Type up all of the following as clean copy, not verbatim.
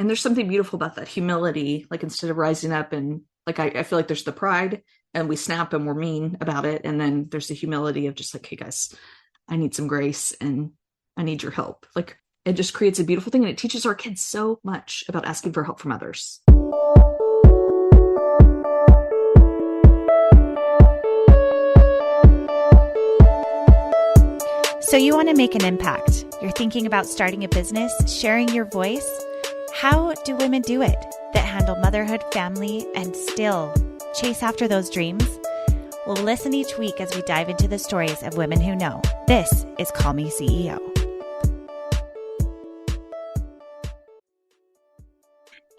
And there's something beautiful about that humility. Like instead of rising up and like, I feel like there's the pride and we snap and we're mean about it. And then there's the humility of just like, hey guys, I need some grace and I need your help. Like it just creates a beautiful thing. And it teaches our kids so much about asking for help from others. So you want to make an impact. You're thinking about starting a business, sharing your voice. How do women do it that handle motherhood, family, and still chase after those dreams? Well, listen each week as we dive into the stories of women who know. This is Call Me CEO.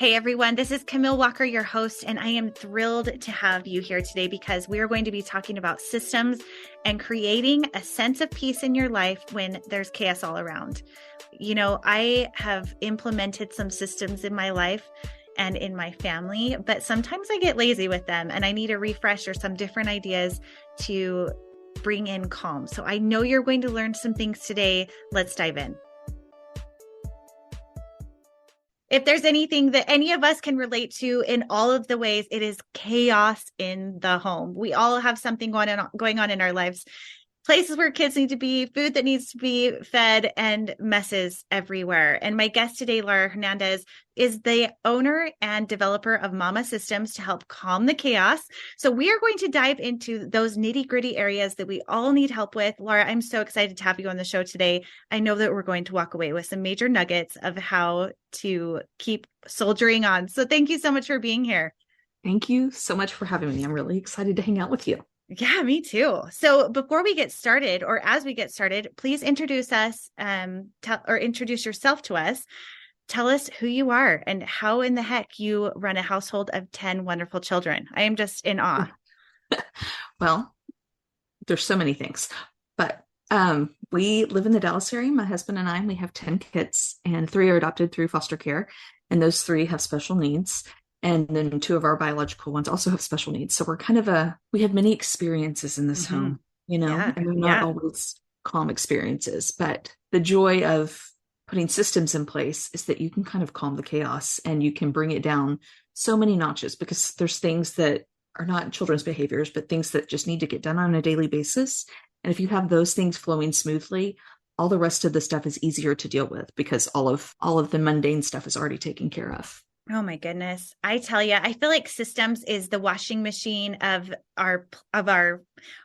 Hey everyone, this is Camille Walker, your host, and I am thrilled to have you here today because we are going to be talking about systems and creating a sense of peace in your life when there's chaos all around. You know, I have implemented some systems in my life and in my family, but sometimes I get lazy with them and I need a refresh or some different ideas to bring in calm. So I know you're going to learn some things today. Let's dive in. If there's anything that any of us can relate to in all of the ways, it is chaos in the home. We all have something going on in our lives, places where kids need to be, food that needs to be fed, and messes everywhere. And my guest today, Laura Hernandez, is the owner and developer of Mama Systems to help calm the chaos. So we are going to dive into those nitty-gritty areas that we all need help with. Laura, I'm so excited to have you on the show today. I know that we're going to walk away with some major nuggets of how to keep soldiering on. So thank you so much for being here. Thank you so much for having me. I'm really excited to hang out with you. Yeah, me too. So before we get started, or as we get started, please introduce us, introduce yourself to us. Tell us who you are and how in the heck you run a household of 10 wonderful children. I am just in awe. Well, there's so many things, but we live in the Dallas area. My husband and I, we have 10 kids and 3 are adopted through foster care. And those 3 have special needs. And then 2 of our biological ones also have special needs. So we're kind of we have many experiences in this home, you know, and they're not always calm experiences, but the joy of putting systems in place is that you can kind of calm the chaos and you can bring it down so many notches because there's things that are not children's behaviors, but things that just need to get done on a daily basis. And if you have those things flowing smoothly, all the rest of the stuff is easier to deal with because all of the mundane stuff is already taken care of. Oh my goodness. I tell you, I feel like systems is the washing machine of our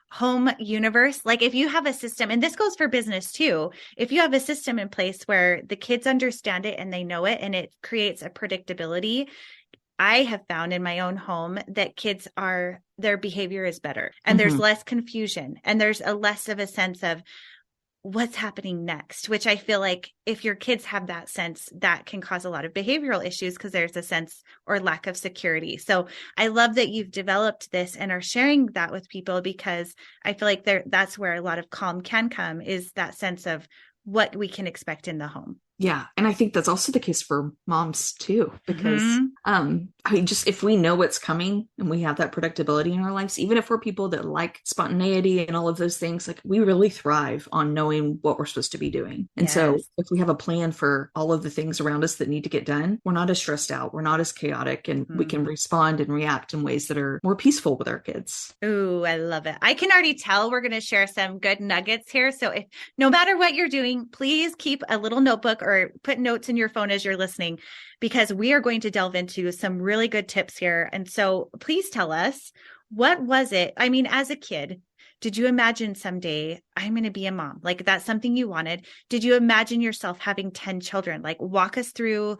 home universe. Like if you have a system, and this goes for business too, if you have a system in place where the kids understand it and they know it and it creates a predictability, I have found in my own home that their behavior is better and there's less confusion and there's less of a sense of what's happening next, which I feel like if your kids have that sense, that can cause a lot of behavioral issues because there's a sense or lack of security. So I love that you've developed this and are sharing that with people because I feel like that's where a lot of calm can come, is that sense of what we can expect in the home. Yeah. And I think that's also the case for moms too, because if we know what's coming and we have that predictability in our lives, even if we're people that like spontaneity and all of those things, like we really thrive on knowing what we're supposed to be doing. And so if we have a plan for all of the things around us that need to get done, we're not as stressed out. We're not as chaotic and we can respond and react in ways that are more peaceful with our kids. Ooh, I love it. I can already tell we're going to share some good nuggets here. So if no matter what you're doing, please keep a little notebook or put notes in your phone as you're listening, because we are going to delve into some really good tips here. And so please tell us, what was it? I mean, as a kid, did you imagine someday I'm going to be a mom? Like that's something you wanted. Did you imagine yourself having 10 children? Like walk us through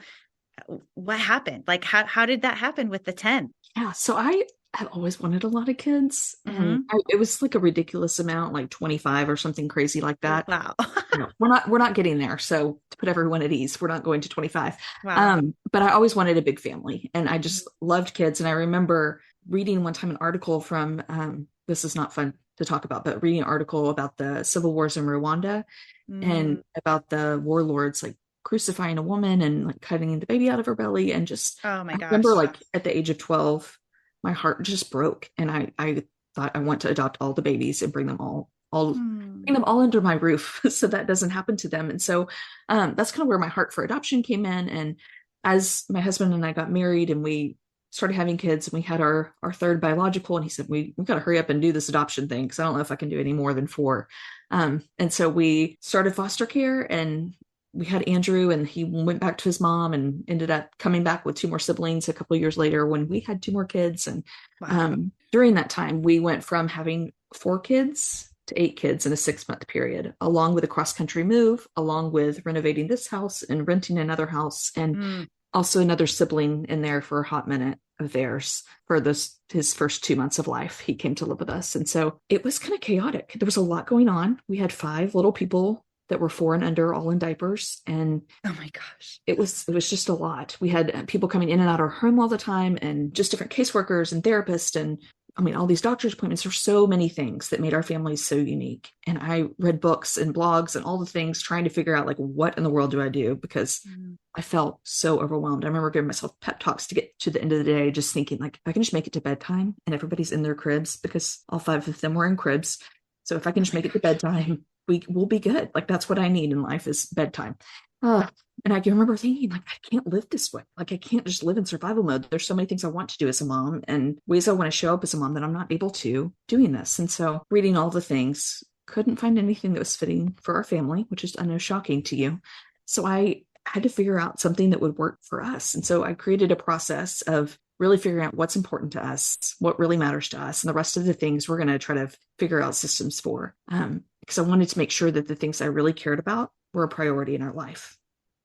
what happened. Like how did that happen with the 10? Yeah. So I've always wanted a lot of kids and it was like a ridiculous amount, like 25 or something crazy like that. Wow. We're not getting there. So to put everyone at ease, we're not going to 25. Wow. But I always wanted a big family and I just loved kids. And I remember reading one time an article from, this is not fun to talk about, but reading an article about the civil wars in Rwanda and about the warlords, like crucifying a woman and like cutting the baby out of her belly. And just, oh my gosh. I remember like at the age of 12, my heart just broke. And I thought I want to adopt all the babies and bring them all under my roof so that doesn't happen to them. And so that's kind of where my heart for adoption came in. And as my husband and I got married and we started having kids and we had our third biological, and he said, we got to hurry up and do this adoption thing because I don't know if I can do any more than four. And so we started foster care, and we had Andrew, and he went back to his mom and ended up coming back with two more siblings a couple of years later when we had two more kids. And Wow. during that time, we went from having four kids to eight kids in a 6 month period, along with a cross country move, along with renovating this house and renting another house, and Mm. also another sibling in there for a hot minute of theirs for his first 2 months of life. He came to live with us. And so it was kind of chaotic. There was a lot going on. We had five little people that were four and under, all in diapers. And Oh my gosh. it was just a lot. We had people coming in and out of our home all the time, and just different caseworkers and therapists, and I mean, all these doctor's appointments. There's so many things that made our family so unique. And I read books and blogs and all the things trying to figure out, like, what in the world do I do? Because I felt so overwhelmed. I remember giving myself pep talks to get to the end of the day, just thinking, like, if I can just make it to bedtime and everybody's in their cribs, because all five of them were in cribs. So if I can just make it to bedtime, we will be good. Like, that's what I need in life, is bedtime. And I can remember thinking, like, I can't live this way. Like, I can't just live in survival mode. There's so many things I want to do as a mom and ways I want to show up as a mom that I'm not able to doing this. And so reading all the things, couldn't find anything that was fitting for our family, which is, I know, shocking to you. So I had to figure out something that would work for us. And so I created a process of really figuring out what's important to us, what really matters to us, and the rest of the things we're going to try to figure out systems for. Because I wanted to make sure that the things I really cared about were a priority in our life.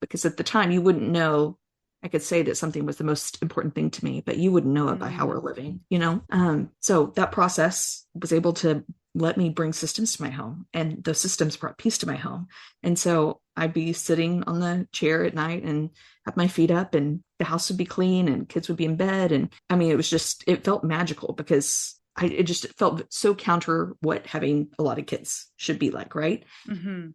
Because at the time, you wouldn't know. I could say that something was the most important thing to me, but you wouldn't know it by how we're living, you know? So that process was able to let me bring systems to my home, and those systems brought peace to my home. And so I'd be sitting on the chair at night and have my feet up, and the house would be clean and kids would be in bed. And I mean, it felt magical, because it felt so counter what having a lot of kids should be like, right? Mm-hmm.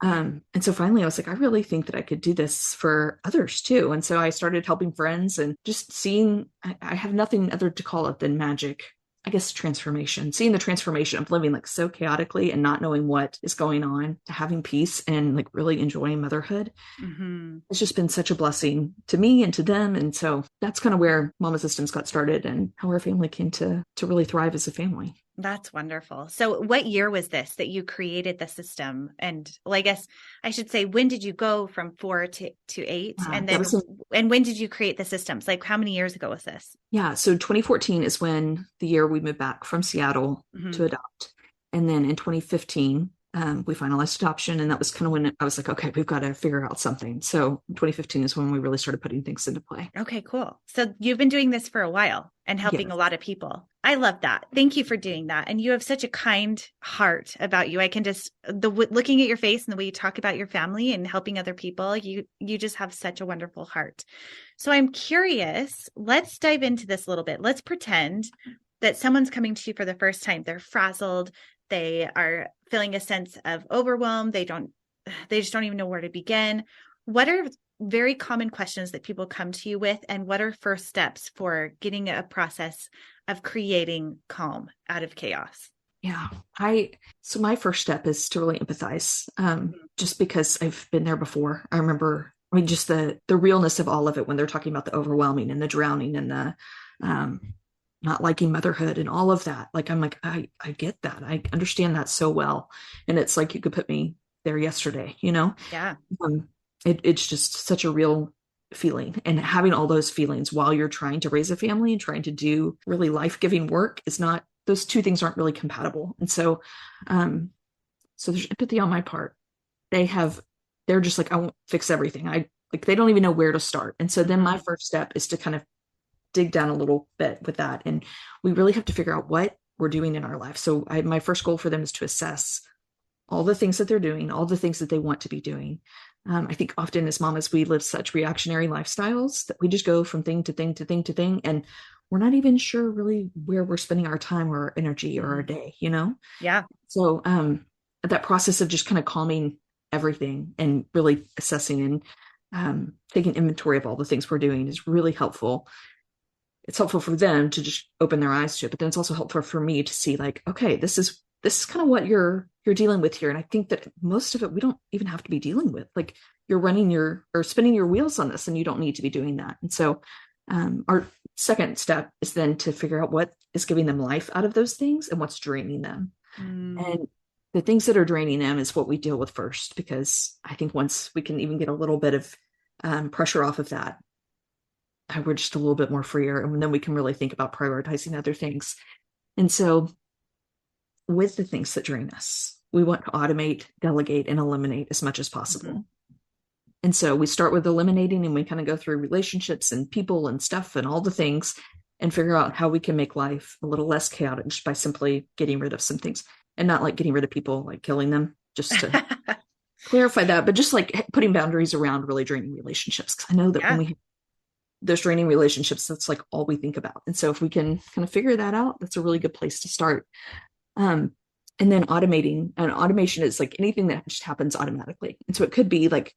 And so finally I was like, I really think that I could do this for others too. And so I started helping friends, and just seeing, I have nothing other to call it than magic. I guess transformation, seeing the transformation of living like so chaotically and not knowing what is going on, to having peace and like really enjoying motherhood. Mm-hmm. It's just been such a blessing to me and to them. And so that's kind of where Mama Systems got started, and how our family came to really thrive as a family. That's wonderful. So what year was this that you created the system? And well, I guess I should say, when did you go from four to eight? And then, and when did you create the systems? Like, how many years ago was this? Yeah. So 2014 is when the year we moved back from Seattle to adopt. And then in 2015, we finalized adoption. And that was kind of when I was like, okay, we've got to figure out something. So 2015 is when we really started putting things into play. Okay, cool. So you've been doing this for a while and helping a lot of people. I love that. Thank you for doing that. And you have such a kind heart about you. I can just, looking at your face and the way you talk about your family and helping other people, you just have such a wonderful heart. So I'm curious, let's dive into this a little bit. Let's pretend that someone's coming to you for the first time. They're frazzled. They are feeling a sense of overwhelm. They just don't even know where to begin. What are very common questions that people come to you with, and what are first steps for getting a process of creating calm out of chaos? Yeah, so my first step is to really empathize, just because I've been there before. I remember, just the realness of all of it when they're talking about the overwhelming and the drowning and the not liking motherhood and all of that. Like, I'm like, I get that. I understand that so well. And it's like, you could put me there yesterday, you know? Yeah. It's just such a real feeling, and having all those feelings while you're trying to raise a family and trying to do really life-giving work is not, those two things aren't really compatible. And so, so there's empathy on my part. They're just like, I won't fix everything. They don't even know where to start. And so then my first step is to kind of dig down a little bit with that. And we really have to figure out what we're doing in our life. So my first goal for them is to assess all the things that they're doing, all the things that they want to be doing. I think often as mamas, we live such reactionary lifestyles that we just go from thing to thing to thing to thing. And we're not even sure really where we're spending our time or our energy or our day, you know? Yeah. So that process of just kind of calming everything and really assessing and taking inventory of all the things we're doing is really helpful. It's helpful for them to just open their eyes to it, but then it's also helpful for me to see, like, okay, this is this is kind of what you're dealing with here. And I think that most of it we don't even have to be dealing with. Like you're running your or spinning your wheels on this and you don't need to be doing that. And so our second step is then to figure out what is giving them life out of those things and what's draining them. And the things that are draining them is what we deal with first, because I think once we can even get a little bit of pressure off of that, we're just a little bit more freer. And then we can really think about prioritizing other things. And so with the things that drain us, we want to automate, delegate, and eliminate as much as possible. Mm-hmm. And so we start with eliminating, and we kind of go through relationships and people and stuff and all the things and figure out how we can make life a little less chaotic just by simply getting rid of some things. And not like getting rid of people, like killing them, just to clarify that, but just like putting boundaries around really draining relationships. Because I know that when we have those draining relationships, that's like all we think about. And so if we can kind of figure that out, that's a really good place to start. And then automating, and automation is like anything that just happens automatically. And so it could be like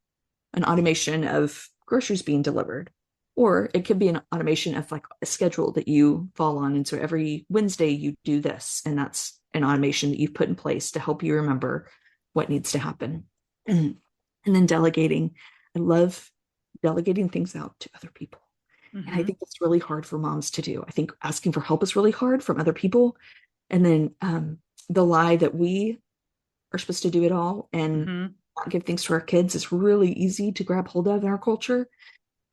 an automation of groceries being delivered, or it could be an automation of like a schedule that you fall on. And so every Wednesday you do this, and that's an automation that you've put in place to help you remember what needs to happen. And then delegating. I love delegating things out to other people. Mm-hmm. And I think that's really hard for moms to do. I think asking for help is really hard from other people. And then the lie that we are supposed to do it all and not give things to our kids is really easy to grab hold of in our culture.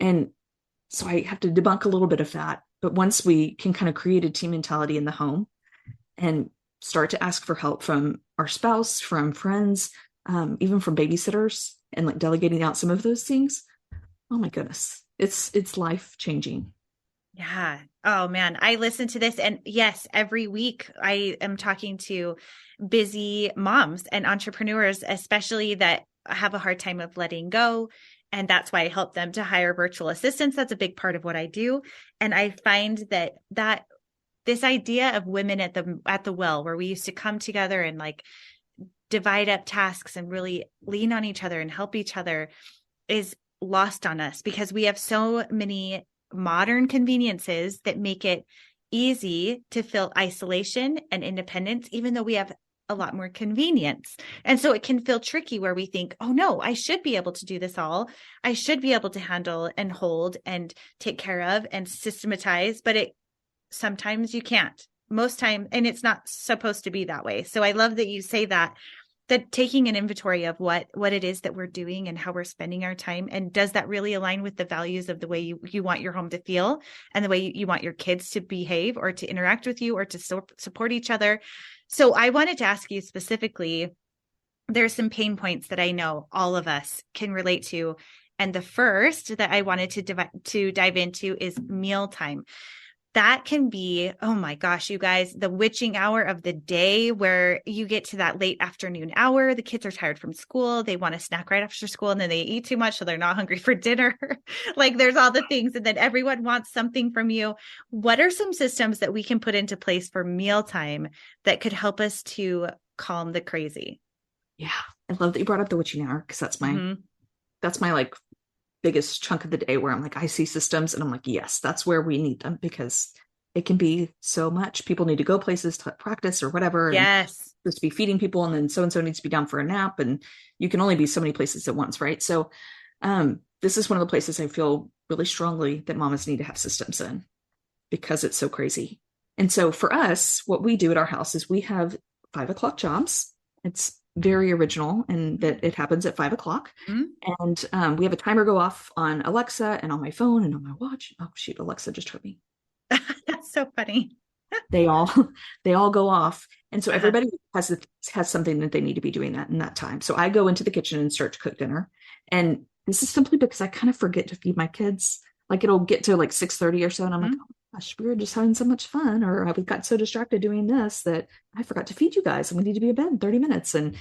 And so I have to debunk a little bit of that. But once we can kind of create a team mentality in the home and start to ask for help from our spouse, from friends, even from babysitters, and like delegating out some of those things, oh my goodness, it's life changing. Yeah. Oh man, I listen to this, and yes, every week I am talking to busy moms and entrepreneurs, especially that have a hard time of letting go. And that's why I help them to hire virtual assistants. That's a big part of what I do. And I find that this idea of women at the well, where we used to come together and like divide up tasks and really lean on each other and help each other, is lost on us because we have so many modern conveniences that make it easy to feel isolation and independence, even though we have a lot more convenience. And so it can feel tricky where we think, oh no, I should be able to do this all. I should be able to handle and hold and take care of and systematize, but sometimes you can't. Most time, and it's not supposed to be that way. So I love that you say that taking an inventory of what it is that we're doing and how we're spending our time. And does that really align with the values of the way you want your home to feel and the way you want your kids to behave or to interact with you or to support each other? So I wanted to ask you specifically, there's some pain points that I know all of us can relate to. And the first that I wanted to dive into is mealtime. That can be, oh my gosh, you guys, the witching hour of the day where you get to that late afternoon hour. The kids are tired from school. They want to snack right after school, and then they eat too much, so they're not hungry for dinner. Like there's all the things, and then everyone wants something from you. What are some systems that we can put into place for mealtime that could help us to calm the crazy? Yeah, I love that you brought up the witching hour, because that's my like biggest chunk of the day where I'm like, I see systems and I'm like, yes, that's where we need them, because it can be so much. People need to go places to practice or whatever. Yes. Supposed to be feeding people, and then so-and-so needs to be down for a nap, and you can only be so many places at once, right? So this is one of the places I feel really strongly that mamas need to have systems in, because it's so crazy. And so for us, what we do at our house is we have 5 o'clock jobs. It's very original, and that it happens at 5 o'clock. Mm-hmm. And we have a timer go off on Alexa and on my phone and on my watch. Oh shoot, Alexa just heard me. That's so funny. They all go off. And so everybody has something that they need to be doing that in that time. So I go into the kitchen and start to cook dinner. And this is simply because I kind of forget to feed my kids. Like it'll get to like 6:30 or so, and I'm like, oh gosh, we were just having so much fun, or I got so distracted doing this that I forgot to feed you guys, and we need to be in bed in 30 minutes and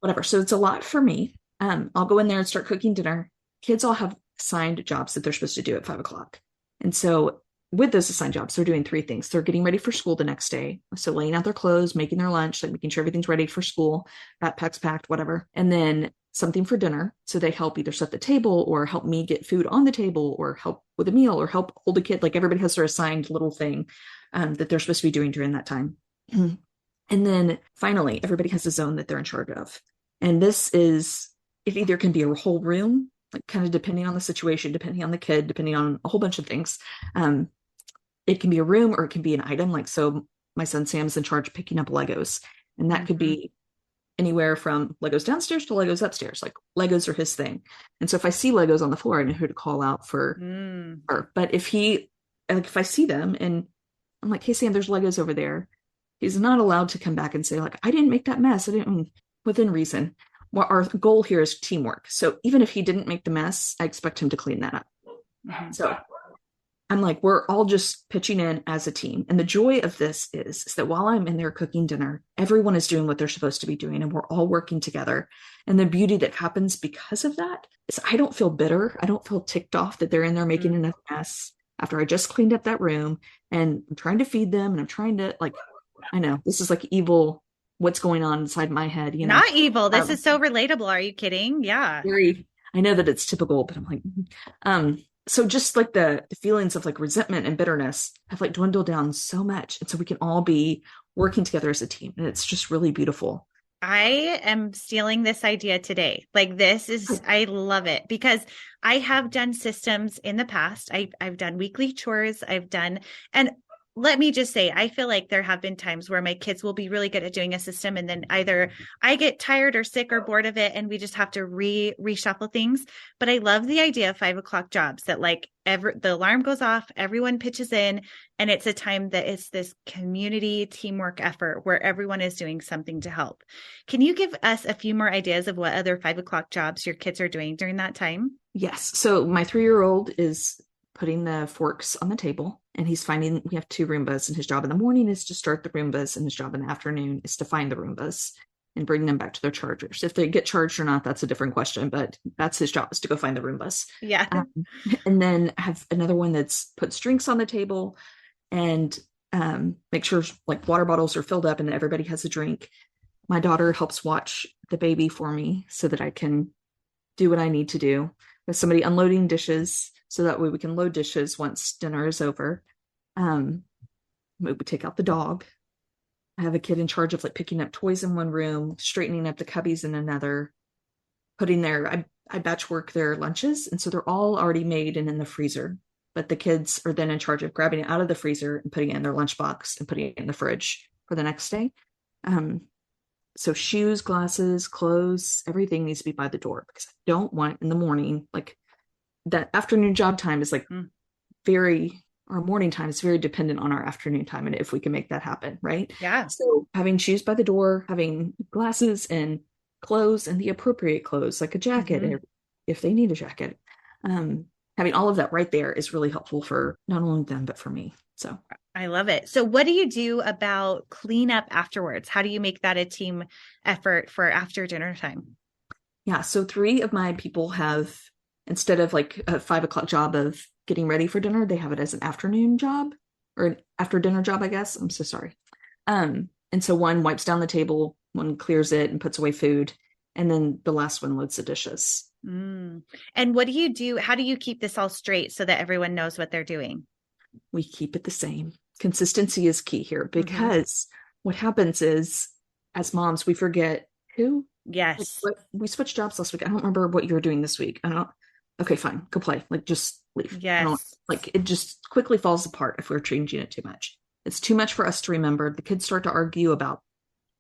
whatever. So it's a lot for me. I'll go in there and start cooking dinner. Kids all have assigned jobs that they're supposed to do at 5 o'clock. And so with those assigned jobs, they're doing 3 things. They're getting ready for school the next day. So laying out their clothes, making their lunch, like making sure everything's ready for school, backpacks packed, whatever. And then something for dinner. So they help either set the table or help me get food on the table or help with a meal or help hold a kid. Like everybody has their assigned little thing that they're supposed to be doing during that time. And then finally, everybody has a zone that they're in charge of. And this is, it either can be a whole room, like kind of depending on the situation, depending on the kid, depending on a whole bunch of things. Um, it can be a room or it can be an item. Like, so my son Sam's in charge of picking up Legos, and that could Mm-hmm. be anywhere from Legos downstairs to Legos upstairs. Like, Legos are his thing. And so if I see Legos on the floor, I know who to call out for Mm. her. But if I see them and I'm like, hey, Sam, there's Legos over there, he's not allowed to come back and say, like, I didn't make that mess. I didn't, within reason. Well, our goal here is teamwork. So even if he didn't make the mess, I expect him to clean that up. Mm-hmm. So I'm like, we're all just pitching in as a team. And the joy of this is that while I'm in there cooking dinner, everyone is doing what they're supposed to be doing and we're all working together. And the beauty that happens because of that is I don't feel bitter. I don't feel ticked off that they're in there making Mm-hmm. another mess after I just cleaned up that room and I'm trying to feed them and I'm trying to, like, I know this is like evil, what's going on inside my head, you know. Not evil. This Um, is so relatable. Are you kidding? Yeah. very, I know that it's typical, but I'm like, so just like the feelings of like resentment and bitterness have like dwindled down so much. And so we can all be working together as a team. And it's just really beautiful. I am stealing this idea today. Like this is, I love it because I have done systems in the past. I've done weekly chores. And let me just say, I feel like there have been times where my kids will be really good at doing a system. And then either I get tired or sick or bored of it. And we just have to reshuffle things. But I love the idea of 5 o'clock jobs that like the alarm goes off, everyone pitches in, and it's a time that it's this community teamwork effort where everyone is doing something to help. Can you give us a few more ideas of what other 5 o'clock jobs your kids are doing during that time? Yes. So my 3-year-old is putting the forks on the table and he's finding, we have 2 Roombas, and his job in the morning is to start the Roombas and his job in the afternoon is to find the Roombas and bring them back to their chargers. If they get charged or not, that's a different question, but that's his job, is to go find the Roombas. Yeah. And then have another one that's puts drinks on the table and make sure like water bottles are filled up and that everybody has a drink. My daughter helps watch the baby for me so that I can do what I need to do. There's somebody unloading dishes so that way we can load dishes once dinner is over. We take out the dog. I have a kid in charge of like picking up toys in one room, straightening up the cubbies in another, putting I batch work their lunches. And so they're all already made and in the freezer. But the kids are then in charge of grabbing it out of the freezer and putting it in their lunchbox and putting it in the fridge for the next day. So shoes, glasses, clothes, everything needs to be by the door because I don't want in the morning, like that afternoon job time is like our morning time is very dependent on our afternoon time and if we can make that happen, right? Yeah. So having shoes by the door, having glasses and clothes and the appropriate clothes, like a jacket, Mm-hmm. if they need a jacket. Having all of that right there is really helpful for not only them, but for me. So I love it. So what do you do about cleanup afterwards? How do you make that a team effort for after dinner time? yeah, so 3 of my people have, instead of like a 5 o'clock job of getting ready for dinner, they have it as an afternoon job or an after dinner job, I guess. I'm so sorry. And so one wipes down the table, one clears it and puts away food, and then the last one loads the dishes. Mm. And what do you do? How do you keep this all straight so that everyone knows what they're doing? We keep it the same. Consistency is key here because what happens is as moms, we forget who. Yes. Like, we switched jobs last week. I don't remember what you were doing this week. I don't. Okay, fine. Go play. Like, just leave. I don't, Yes. like, it just quickly falls apart if we're changing it too much. It's too much for us to remember. The kids start to argue about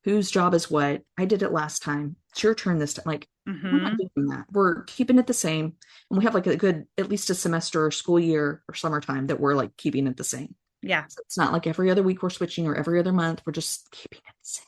whose job is what. I did it last time. It's your turn this time. Like, we're not doing that. We're keeping it the same. And we have like a good, at least a semester or school year or summertime that we're like keeping it the same. Yeah. So it's not like every other week we're switching or every other month. We're just keeping it the same.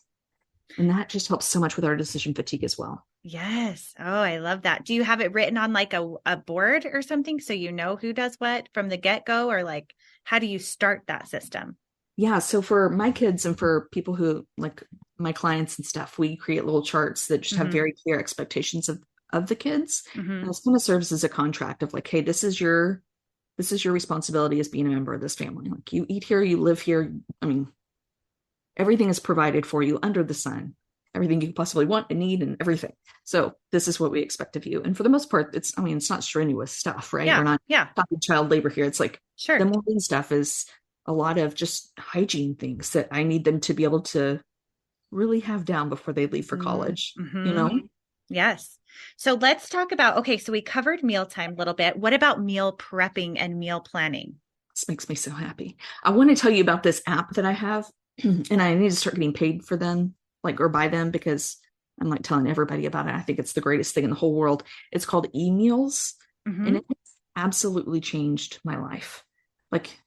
And that just helps so much with our decision fatigue as well. Yes. Oh, I love that. Do you have it written on like a board or something so you know who does what from the get-go, or like how do you start that system? Yeah. So for my kids and for people who like my clients and stuff, we create little charts that just have very clear expectations of the kids. And this kind of serves as a contract of like, hey, this is your responsibility as being a member of this family. Like, you eat here, you live here. I mean, everything is provided for you under the sun, everything you possibly want and need and everything. So this is what we expect of you. And for the most part, it's not strenuous stuff, right? Yeah. We're not Yeah. talking child labor here. It's like Sure. the morning stuff is a lot of just hygiene things that I need them to be able to really have down before they leave for college, you Mm-hmm. know? Yes. So let's talk about, okay, so we covered mealtime a little bit. What about meal prepping and meal planning? This makes me so happy. I want to tell you about this app that I have, and I need to start getting paid for them, like, or by them, because I'm like telling everybody about it. I think it's the greatest thing in the whole world. It's called e-meals, and Mm-hmm. it has absolutely changed my life. Like,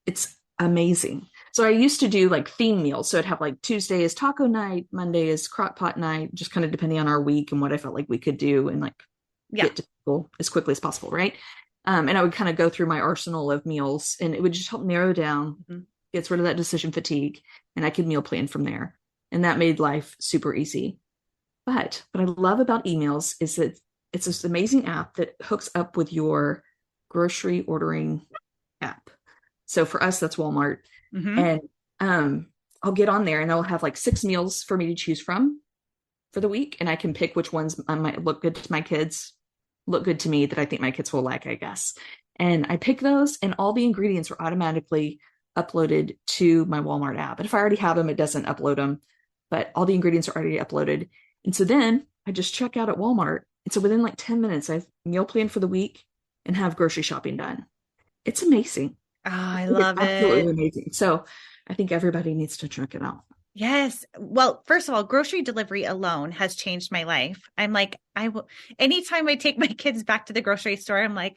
it's amazing. So I used to do like theme meals. So I'd have like Tuesday is taco night, Monday is crock pot night, just kind of depending on our week and what I felt like we could do and like Yeah. get to people as quickly as possible, right? And I would kind of go through my arsenal of meals and it would just help narrow down, Mhm. gets rid of that decision fatigue, and I could meal plan from there. And that made life super easy. But what I love about emails is that it's this amazing app that hooks up with your grocery ordering app. So for us, that's Walmart. Mm-hmm. And I'll get on there and I'll have like 6 meals for me to choose from for the week. And I can pick which ones might look good to my kids, look good to me that I think my kids will like, I guess. And I pick those and all the ingredients are automatically uploaded to my Walmart app. And if I already have them, it doesn't upload them, but all the ingredients are already uploaded. And so then I just check out at Walmart. And so within like 10 minutes, I've meal planned for the week and have grocery shopping done. It's amazing. Oh, I It's love absolutely it. amazing. So I think everybody needs to check it out. Yes. Well, first of all, grocery delivery alone has changed my life. I'm like, anytime I take my kids back to the grocery store, I'm like,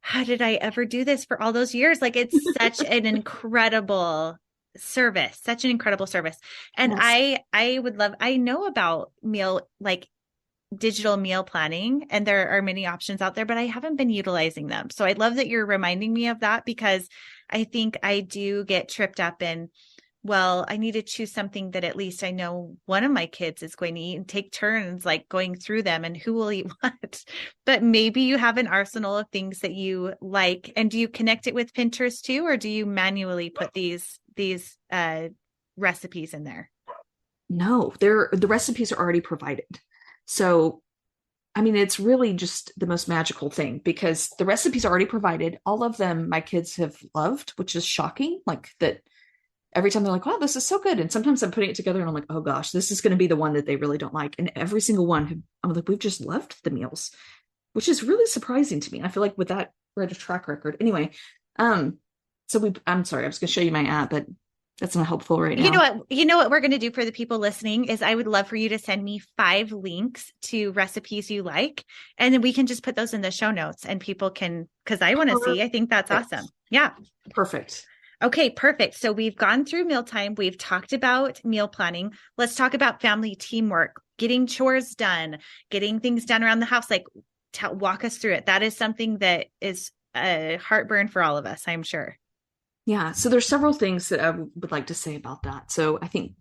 how did I ever do this for all those years? Like, it's such an incredible service, such an incredible service. And Yes. I would love, I know about like digital meal planning, and there are many options out there, but I haven't been utilizing them. So I love that you're reminding me of that, because I think I do get tripped up in, well, I need to choose something that at least I know one of my kids is going to eat, and take turns like going through them and who will eat what. But maybe you have an arsenal of things that you like. And do you connect it with Pinterest too, or do you manually put these recipes in there? No, the recipes are already provided. So, I mean, it's really just the most magical thing because the recipes are already provided. All of them my kids have loved, which is shocking. Like that every time they're like, wow, this is so good. And sometimes I'm putting it together and I'm like, oh gosh, this is going to be the one that they really don't like. And every single one, I'm like, we've just loved the meals, which is really surprising to me. I feel like with that red track record. Anyway, um, I'm sorry, I was going to show you my app, but that's not helpful right You know now. what? You know what we're going to do for the people listening is I would love for you to send me 5 links to recipes you like, and then we can just put those in the show notes and people can, because I want to see. I think that's awesome. Yeah. Perfect. Okay, perfect. So we've gone through mealtime. We've talked about meal planning. Let's talk about family teamwork, getting chores done, getting things done around the house. Like, walk us through it. That is something that is a heartburn for all of us, I'm sure. Yeah, so there's several things that I would like to say about that. So I think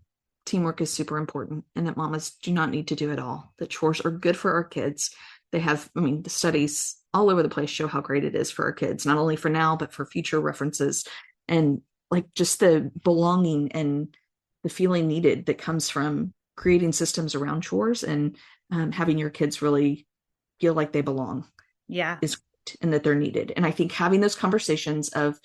teamwork is super important and that mamas do not need to do it all. That chores are good for our kids. They have, I mean, the studies all over the place show how great it is for our kids, not only for now, but for future references. And like just the belonging and the feeling needed that comes from creating systems around chores and having your kids really feel like they belong Yeah. is great and that they're needed. And I think having those conversations of,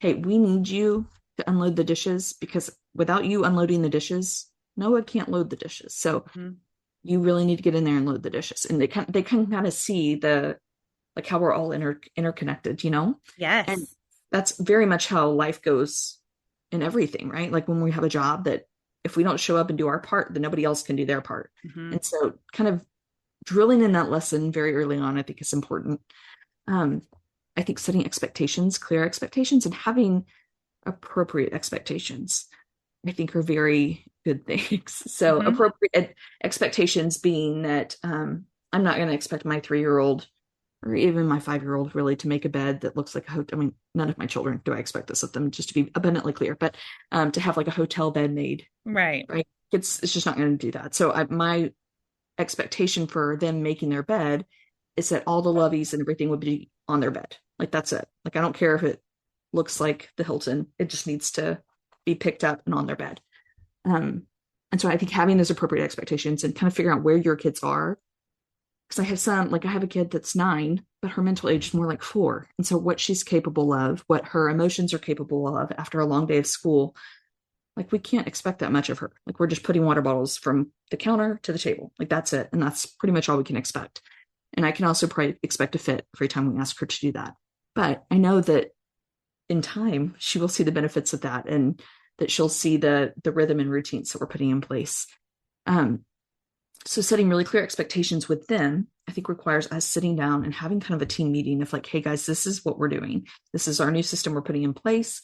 hey, we need you to unload the dishes because without you unloading the dishes, Noah can't load the dishes. So Mhm. you really need to get in there and load the dishes. And they can kind of see the like how we're all interconnected, you know? And Yes. that's very much how life goes in everything, right? Like when we have a job that if we don't show up and do our part, then nobody else can do their part. Mhm. And so kind of drilling in that lesson very early on, I think is important. Um, I think setting expectations, clear expectations, and having appropriate expectations, I think are very good things. So Mhm. appropriate expectations being that I'm not going to expect my 3-year-old or even my 5-year-old really to make a bed that looks like a hotel. I mean, none of my children do I expect this of them, just to be abundantly clear, but to have like a hotel bed made, Right. right? It's just not going to do that. So my expectation for them making their bed is that all the loveys and everything would be on their bed. Like that's it. Like I don't care if it looks like the Hilton. It just needs to be picked up and on their bed. Um, and so I think having those appropriate expectations and kind of figuring out where your kids are. Because I have a kid that's 9, but her mental age is more like 4. And so what she's capable of, what her emotions are capable of after a long day of school, Like we can't expect that much of her. Like we're just putting water bottles from the counter to the table. Like that's it. And that's pretty much all we can expect. And I can also probably expect a fit every time we ask her to do that. But I know that in time she will see the benefits of that, and that she'll see the rhythm and routines that we're putting in place. Um, so setting really clear expectations with them, I think, requires us sitting down and having kind of a team meeting of like, hey guys, this is what we're doing. This is our new system we're putting in place.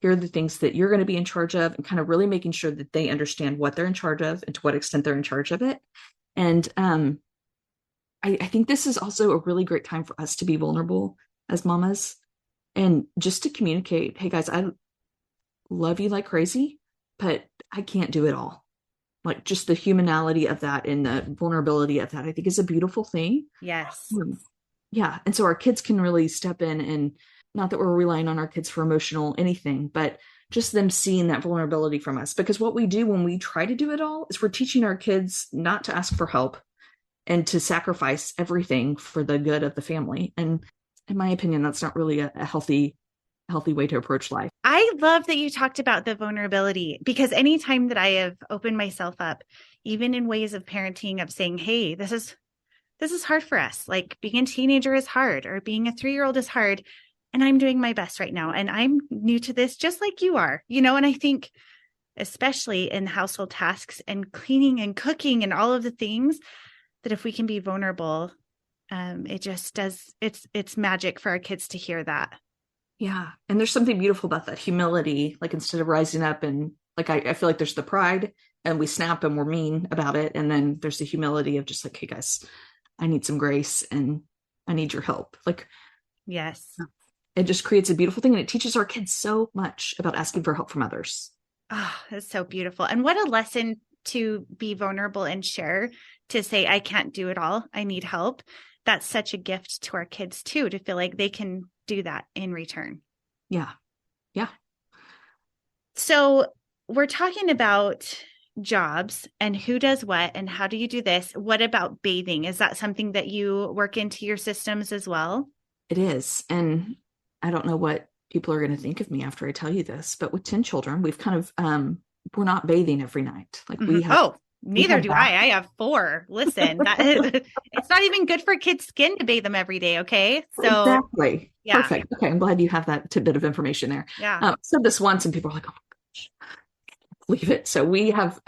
Here are the things that you're going to be in charge of, and kind of really making sure that they understand what they're in charge of and to what extent they're in charge of it. And I think this is also a really great time for us to be vulnerable as mamas, and just to communicate, hey guys, I love you like crazy, but I can't do it all. Like just the humanality of that and the vulnerability of that, I think, is a beautiful thing. Yes. Yeah. And so our kids can really step in, and not that we're relying on our kids for emotional anything, but just them seeing that vulnerability from us. Because what we do when we try to do it all is we're teaching our kids not to ask for help and to sacrifice everything for the good of the family. And in my opinion, that's not really a healthy way to approach life. I love that you talked about the vulnerability, because anytime that I have opened myself up, even in ways of parenting, of saying, hey, this is hard for us. Like being a teenager is hard, or being a 3-year-old is hard. And I'm doing my best right now. And I'm new to this just like you are, and I think especially in household tasks and cleaning and cooking and all of the things, that if we can be vulnerable, it just does, it's magic for our kids to hear that. Yeah. And there's something beautiful about that humility. Like instead of rising up and like, I feel like there's the pride and we snap and we're mean about it. And then there's the humility of just like, hey guys, I need some grace and I need your help. Like, yes, it just creates a beautiful thing. And it teaches our kids so much about asking for help from others. Oh, that's so beautiful. And what a lesson to be vulnerable and share, to say, I can't do it all. I need help. That's such a gift to our kids too, to feel like they can do that in return. Yeah. Yeah. So we're talking about jobs and who does what and how do you do this? What about bathing? Is that something that you work into your systems as well? It is. And I don't know what people are going to think of me after I tell you this, but with 10 children, we've kind of, we're not bathing every night. Like we have. Oh, neither do I. I have 4. Listen, it's not even good for kids' skin to bathe them every day. Okay. So exactly. Yeah. Perfect. Okay. I'm glad you have that tidbit of information there. Yeah. I said this once and people are like, oh my gosh, leave it. So we have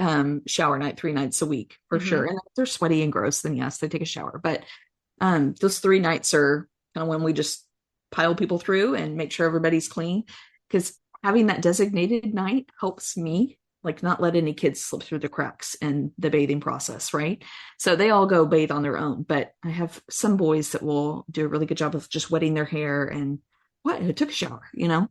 shower night 3 nights a week for sure. And if they're sweaty and gross, then yes, they take a shower. But those 3 nights are kind of when we just pile people through and make sure everybody's clean. Because having that designated night helps me, like, not let any kids slip through the cracks in the bathing process, right? So they all go bathe on their own. But I have some boys that will do a really good job of just wetting their hair and who took a shower, I don't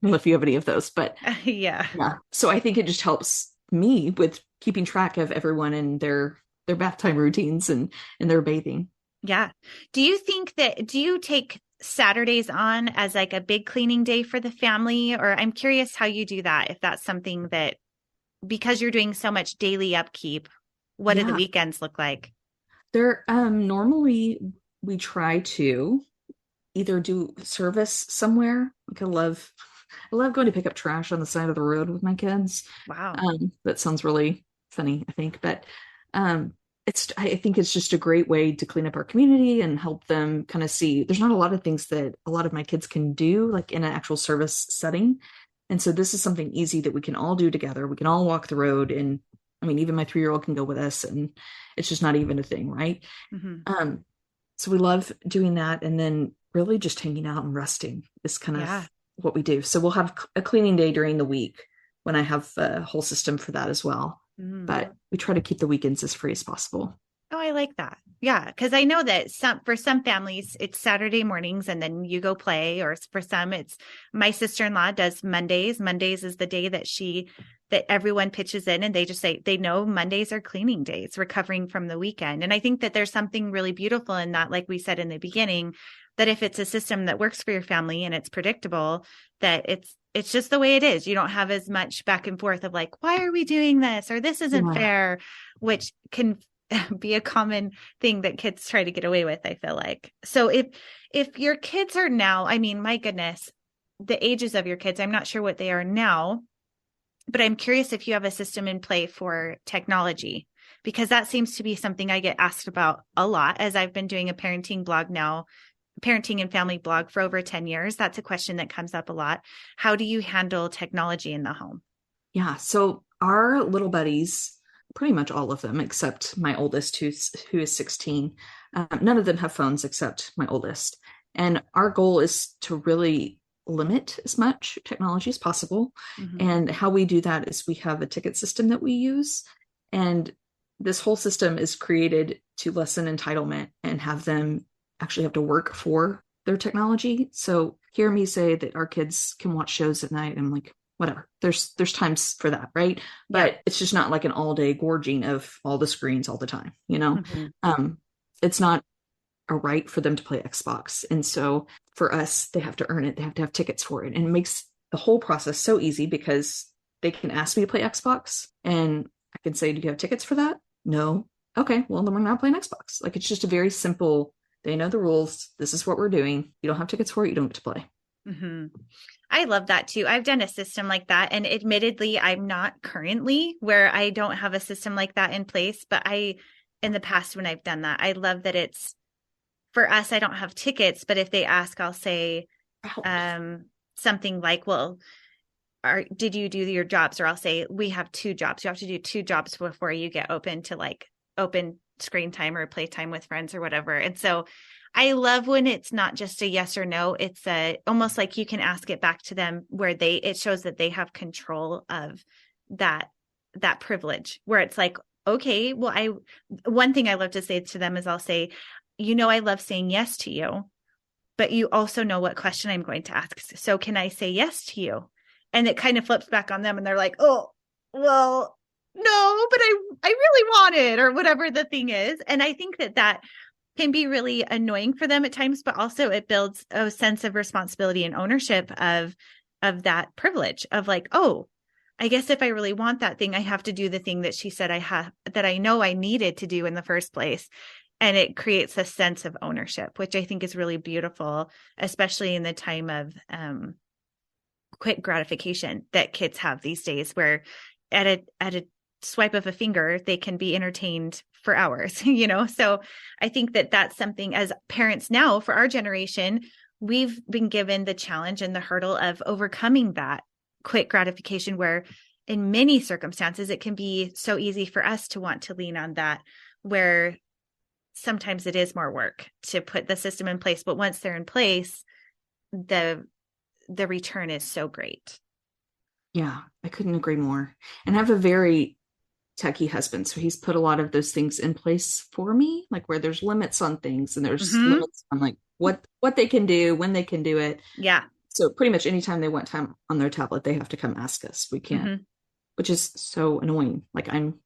know if you have any of those, but yeah. So I think it just helps me with keeping track of everyone and their bath time routines and their bathing. Yeah. Do you take Saturdays on as like a big cleaning day for the family? Or I'm curious how you do that, if that's something that, because you're doing so much daily upkeep, what do the weekends look like? They're normally we try to either do service somewhere. Like I love going to pick up trash on the side of the road with my kids. Wow. That sounds really funny, I think, but I think it's just a great way to clean up our community and help them kind of see there's not a lot of things that a lot of my kids can do like in an actual service setting. And so this is something easy that we can all do together. We can all walk the road, and I mean, even my 3-year-old can go with us, and it's just not even a thing, right? So we love doing that. And then really just hanging out and resting is kind of what we do. So we'll have a cleaning day during the week when I have a whole system for that as well. But we try to keep the weekends as free as possible. Oh, I like that. Yeah. Cause I know that for some families, it's Saturday mornings and then you go play, or for some, it's my sister-in-law does Mondays. Mondays is the day that everyone pitches in, and they just say, they know Mondays are cleaning days, recovering from the weekend. And I think that there's something really beautiful in that, like we said in the beginning, that if it's a system that works for your family and it's predictable, that it's just the way it is. You don't have as much back and forth of like, why are we doing this? Or this isn't fair, which can be a common thing that kids try to get away with, I feel like. So if your kids are now, I mean, my goodness, the ages of your kids, I'm not sure what they are now, but I'm curious if you have a system in play for technology, because that seems to be something I get asked about a lot as I've been doing a parenting blog now, parenting and family blog for over 10 years. That's a question that comes up a lot. How do you handle technology in the home? Yeah. So our little buddies, pretty much all of them, except my oldest, who is 16, none of them have phones except my oldest. And our goal is to really limit as much technology as possible. Mm-hmm. And how we do that is we have a ticket system that we use. And this whole system is created to lessen entitlement and have them actually have to work for their technology. So hear me say that our kids can watch shows at night. I'm like, whatever. There's times for that, right? But it's just not like an all day gorging of all the screens all the time, you know? It's not a right for them to play Xbox. And so for us, they have to earn it. They have to have tickets for it. And it makes the whole process so easy because they can ask me to play Xbox and I can say, do you have tickets for that? No. Okay, well, then we're not playing Xbox. Like, it's just a very simple, they know the rules. This is what we're doing. You don't have tickets for it. You don't get to play. Mm-hmm. I love that too. I've done a system like that. And admittedly, I'm not currently where I don't have a system like that in place. But in the past, when I've done that, I love that it's for us. I don't have tickets, but if they ask, I'll say something like, well, did you do your jobs? Or I'll say, we have 2 jobs. You have to do 2 jobs before you get open to like open screen time or playtime with friends or whatever. And so I love when it's not just a yes or no. It's almost like you can ask it back to them where it shows that they have control of that privilege, where it's like, okay, well, one thing I love to say to them is I'll say, I love saying yes to you, but you also know what question I'm going to ask. So can I say yes to you? And it kind of flips back on them and they're like, oh, well, no, but I really want it, or whatever the thing is. And I think that can be really annoying for them at times, but also it builds a sense of responsibility and ownership of that privilege of like, oh, I guess if I really want that thing, I have to do the thing that she said that I know I needed to do in the first place. And it creates a sense of ownership, which I think is really beautiful, especially in the time of quick gratification that kids have these days, where at a swipe of a finger, they can be entertained for hours, So I think that that's something as parents now for our generation, we've been given the challenge and the hurdle of overcoming that quick gratification, where in many circumstances, it can be so easy for us to want to lean on that, where sometimes it is more work to put the system in place. But once they're in place, the return is so great. Yeah, I couldn't agree more. And I have a very techie husband, so he's put a lot of those things in place for me, like where there's limits on things and there's limits on like what they can do, when they can do it. Yeah. So pretty much anytime they want time on their tablet, they have to come ask us. We can't, which is so annoying. Like I'm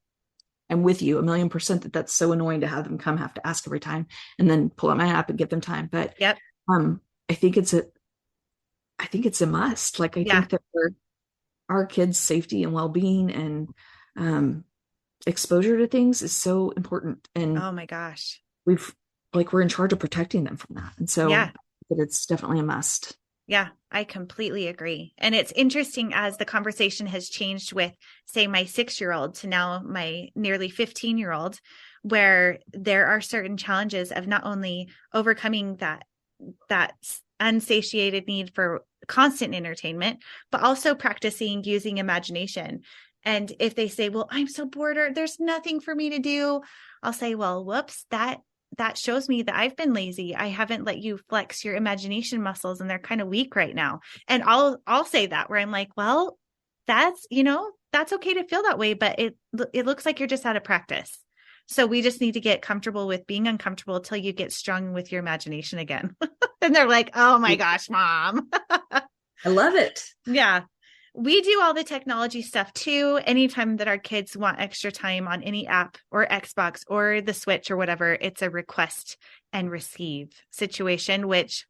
with you 1,000,000% that that's so annoying to have them have to ask every time and then pull out my app and give them time. But I think it's a must. Like I think that for our kids' safety and well-being and exposure to things is so important. And oh my gosh, we're in charge of protecting them from that. And so it's definitely a must. Yeah, I completely agree. And it's interesting as the conversation has changed with, say, my 6-year-old to now my nearly 15-year-old, where there are certain challenges of not only overcoming that unsatiated need for constant entertainment, but also practicing using imagination. And if they say, well, I'm so bored or there's nothing for me to do, I'll say, well, whoops, that shows me that I've been lazy. I haven't let you flex your imagination muscles and they're kind of weak right now. And I'll say that where I'm like, well, that's okay to feel that way, but it looks like you're just out of practice. So we just need to get comfortable with being uncomfortable till you get strong with your imagination again. And they're like, oh my gosh, Mom. I love it. Yeah. We do all the technology stuff too. Anytime that our kids want extra time on any app or Xbox or the Switch or whatever, it's a request and receive situation, which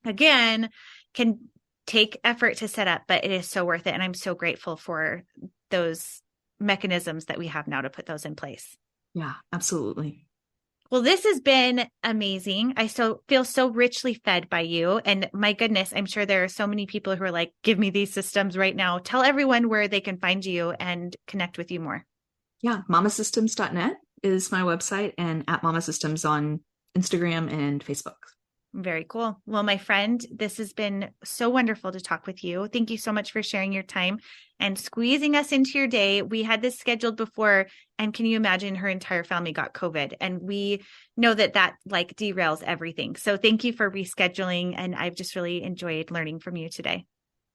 again can take effort to set up, but it is so worth it. And I'm so grateful for those mechanisms that we have now to put those in place. Yeah, absolutely. Well, this has been amazing. I feel so richly fed by you. And my goodness, I'm sure there are so many people who are like, give me these systems right now. Tell everyone where they can find you and connect with you more. Yeah, mamasystems.net is my website, and at Mama Systems on Instagram and Facebook. Very cool. Well, my friend, this has been so wonderful to talk with you. Thank you so much for sharing your time and squeezing us into your day. We had this scheduled before, and can you imagine, her entire family got COVID, and we know that like derails everything. So thank you for rescheduling, and I've just really enjoyed learning from you today.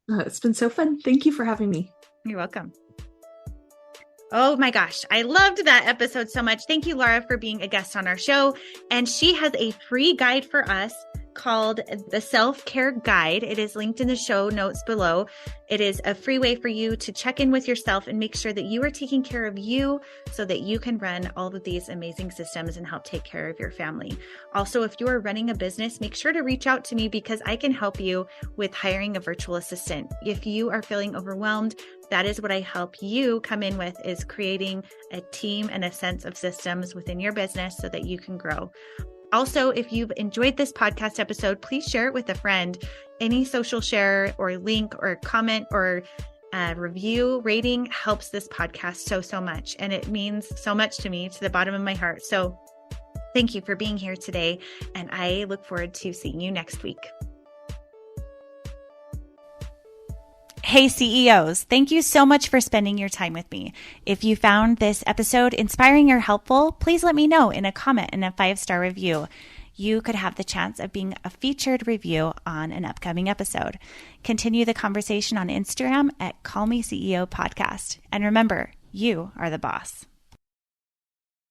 It's been so fun. Thank you for having me. You're welcome. Oh my gosh, I loved that episode so much. Thank you, Laura, for being a guest on our show. And she has a free guide for us called the Self-Care Guide. It is linked in the show notes below. It is a free way for you to check in with yourself and make sure that you are taking care of you so that you can run all of these amazing systems and help take care of your family. Also, if you are running a business, make sure to reach out to me because I can help you with hiring a virtual assistant. If you are feeling overwhelmed, that is what I help you come in with, is creating a team and a sense of systems within your business so that you can grow. Also, if you've enjoyed this podcast episode, please share it with a friend. Any social share or link or comment or review rating helps this podcast so much. And it means so much to me, to the bottom of my heart. So thank you for being here today. And I look forward to seeing you next week. Hey CEOs, thank you so much for spending your time with me. If you found this episode inspiring or helpful, please let me know in a comment and a 5-star review. You could have the chance of being a featured review on an upcoming episode. Continue the conversation on Instagram at Call Me CEO Podcast. And remember, you are the boss.